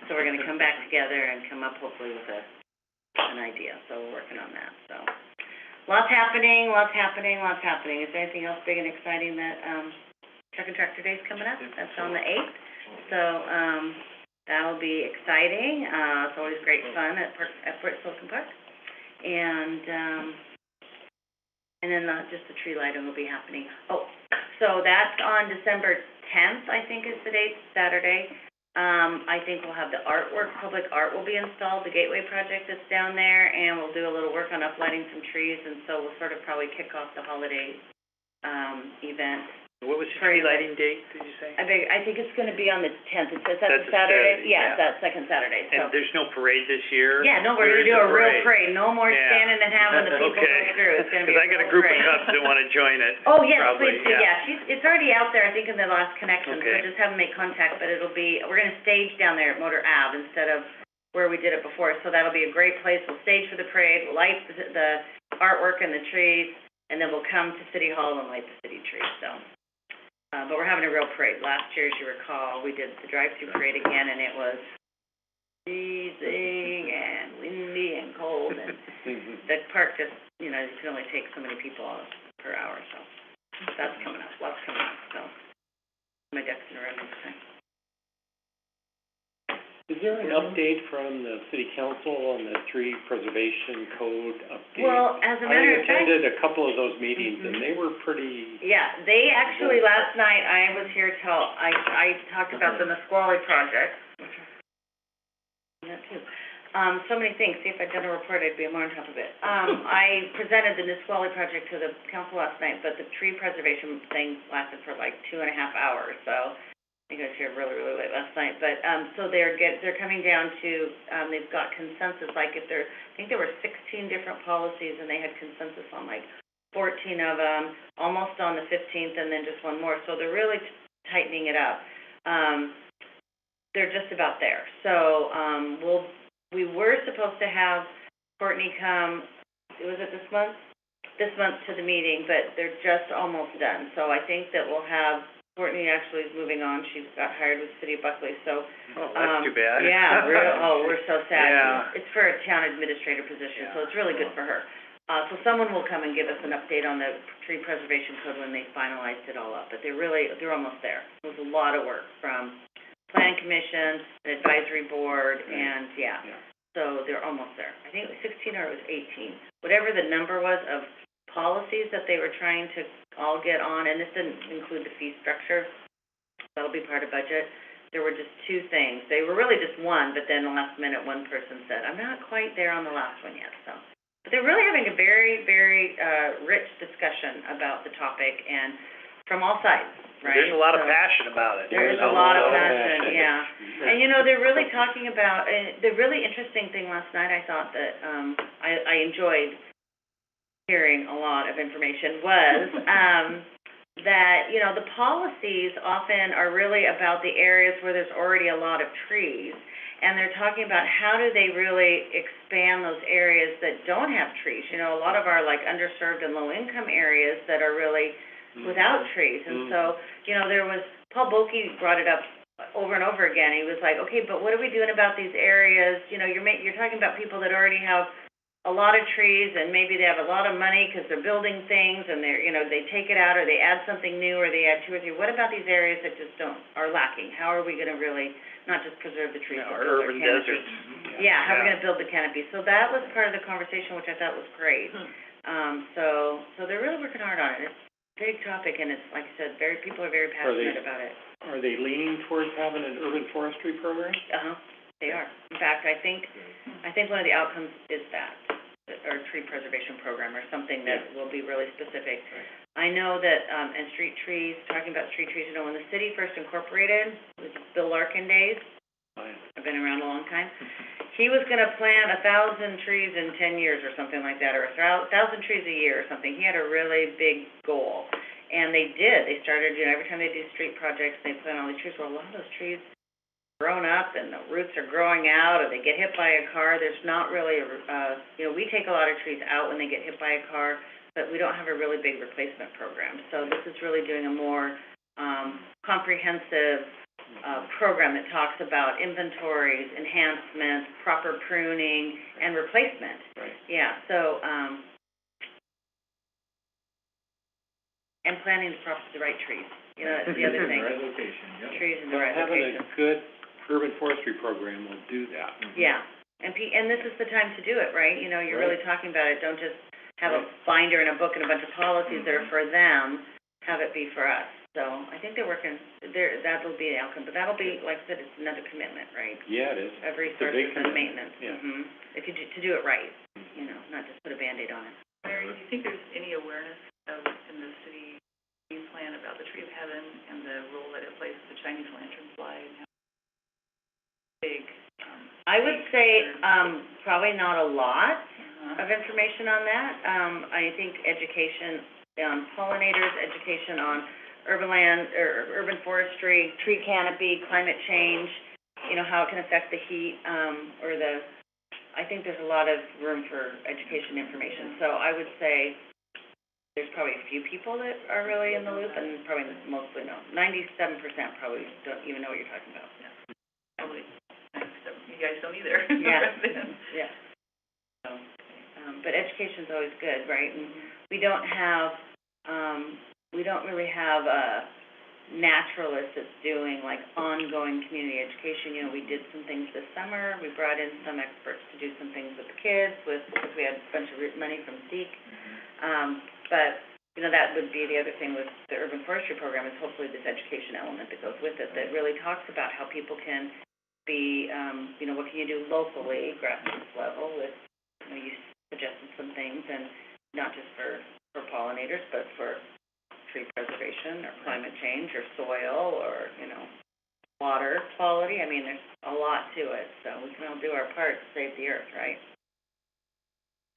So we're gonna come back together and come up hopefully with an idea. So we're working on that, so. Lots happening. Is there anything else big and exciting that, Truck and Tractor Day's coming up? That's on the 8th. So, that'll be exciting. It's always great fun at Port Silicon Park. And then just the tree lighting will be happening. Oh, so that's on December 10th, I think is the date, Saturday. I think we'll have the artwork, public art will be installed, the Gateway project that's down there, and we'll do a little work on uplighting some trees, and so we'll sort of probably kick off the holiday, event. What was the tree lighting date, did you say? I think it's gonna be on the 10th. It says That's that's a Saturday. Saturday, Yeah, yeah. that second Saturday, so. And there's no parade this year? Yeah, no, we're gonna do a real parade. No more Yeah. standing and having the people go Okay. through. It's gonna be a Because I got a real group of parade. cubs that wanna join it. Oh, yes, Probably, please do, yeah. It's already out there, I think, in the last connection, so Okay. just have them make contact, but we're gonna stage down there at Motor Ave instead of where we did it before, so that'll be a great place. We'll stage for the parade, we'll light the artwork and the trees, and then we'll come to City Hall and light the city trees, so. But we're having a real parade. Last year, as you recall, we did the drive-through parade again, and it was freezing and windy and cold, and the park just, you can only take so many people per hour, so that's coming up, lots coming up, so my ducks in a row next time. Is there an update from the city council on the tree preservation code update? Well, as a matter of fact. I attended a couple of those meetings, and they were pretty, Yeah, they actually, last night, I was here till, I talked about the Nisqually project. That too. So many things, see if I'd done a report, I'd be more on top of it. I presented the Nisqually project to the council last night, but the tree preservation thing lasted for like 2.5 hours, so I think I was here really, really late last night. But, so they're coming down to, they've got consensus, like if there, I think there were 16 different policies, and they had consensus on like 14 of them, almost on the 15th, and then just one more, so they're really tightening it up. They're just about there, so, we were supposed to have Courtney come, was it this month? This month to the meeting, but they're just almost done, so I think that we'll have, Courtney actually is moving on, she got hired with City of Buckley, so. Oh, that's too bad. Yeah, we're so sad. Yeah. It's for a town administrator position, so it's really good for her. So someone will come and give us an update on the tree preservation code when they finalized it all up, but they're almost there. It was a lot of work from Plan Commission, the advisory board, and so they're almost there. I think it was 16 or it was 18. Whatever the number was of policies that they were trying to all get on, and this didn't include the fee structure, that'll be part of budget. There were just 2 things. They were really just one, but then the last minute one person said, I'm not quite there on the last one yet, so. But they're really having a very, very rich discussion about the topic, and from all sides, right? There's a lot of passion about it. There is a lot of passion, yeah. And they're really talking about, the really interesting thing last night, I thought that I enjoyed hearing a lot of information was that, the policies often are really about the areas where there's already a lot of trees. And they're talking about how do they really expand those areas that don't have trees. A lot of our like underserved and low income areas that are really without trees. And so, there was, Paul Bulkey brought it up over and over again. He was like, okay, but what are we doing about these areas? You're talking about people that already have a lot of trees, and maybe they have a lot of money because they're building things, and they take it out, or they add something new, or they add 2 or 3. What about these areas that just are lacking? How are we going to really not just preserve the trees, but build urban their deserts. canopy? Yeah, how are we going to build the canopy? So that was part of the conversation, which I thought was great. So they're really working hard on it. It's a big topic, and it's, like I said, people are very passionate about it. are they leaning towards having an urban forestry program? They are. In fact, I think one of the outcomes is that, or tree preservation program, or something that will be really specific. I know that, and street trees, talking about street trees, when the city first incorporated, it was Bill Larkin days. I've been around a long time. He was gonna plant 1,000 trees in 10 years or something like that, or 1,000 trees a year or something. He had a really big goal. And they did. They started, every time they do street projects, they plant all these trees. Well, a lot of those trees grown up and the roots are growing out, or they get hit by a car. There's not really we take a lot of trees out when they get hit by a car, but we don't have a really big replacement program. So this is really doing a more comprehensive program that talks about inventories, enhancements, proper pruning, and replacement. Yeah, so and planting the right trees. That's the other thing. Right location, Trees in the right location. Having a good urban forestry program will do that. Yeah, and this is the time to do it, right? You're really talking about it. Don't just have a binder and a book and a bunch of policies that are for them. Have it be for us. So I think they're working. That'll be the outcome, but that'll be, like I said, it's another commitment, right? Yeah, it is. Resources and maintenance. Yeah. If you to do it right, not just put a Band-Aid on it. Mary, do you think there's any awareness in the city plan about the tree of heaven and the role that it plays with the Chinese lantern fly and how big? I would say probably not a lot of information on that. I think education on pollinators, education on urban forestry, tree canopy, climate change, how it can affect the heat, I think there's a lot of room for education information. So I would say there's probably a few people that are really in the loop, and probably mostly no. 97% probably don't even know what you're talking about. Probably 97. You guys don't either. Yeah. So, but education's always good, right? And we don't really have naturalist that's doing like ongoing community education. You know, we did some things this summer. We brought in some experts to do some things with the kids because we had a bunch of money from SEEK. But, you know, that would be the other thing with the urban forestry program is hopefully this education element that goes with it that really talks about how people can be, you know, what can you do locally, grassroots level with, you know, you suggested some things and not just for pollinators, but for tree preservation or climate change or soil or, you know, water quality. I mean, there's a lot to it, so we can all do our part to save the earth, right?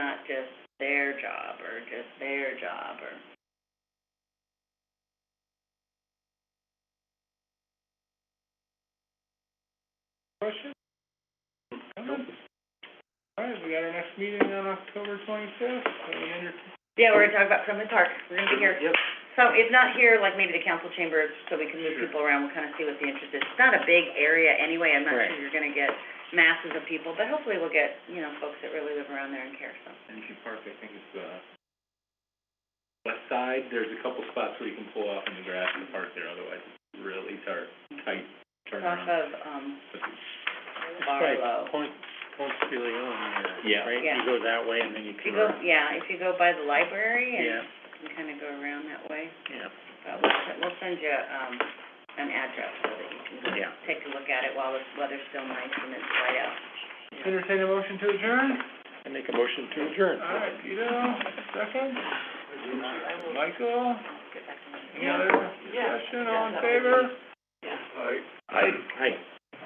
Not just their job or just their job or... Question? Comments? All right, we got our next meeting on October 25th. Yeah, we're gonna talk about Friendly Park. We're gonna be here. Yep. So if not here, like maybe the council chambers, so we can move people around, we'll kind of see what the interest is. It's not a big area anyway, I'm not Right. sure you're gonna get masses of people, but hopefully we'll get, you know, folks that really live around there and care, so. Energy Park, I think it's west side, there's a couple spots where you can pull off in the grass in the park there, otherwise it's really tight turnaround. Off of, Barlow. Point de Leon, Yeah. right? Yeah. You go that way and then you If you turn. go, yeah, if you go by the library and Yeah, you kind of go around that way. yeah, But we'll send you, an address so that you can yeah. take a look at it while the weather's still nice and it's light out. Entertain a motion to adjourn? I make a motion to adjourn. All right, Vito, second. Michael? Any other discussion, all in favor? Aye.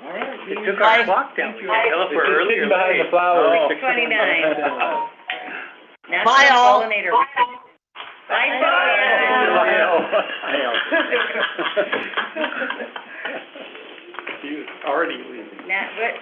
All right. It took our clock down, we had to go for earlier. Behind the flowers. 6:29. National Bye, all. Pollinator. Bye, Joanne. He was already leaving. What?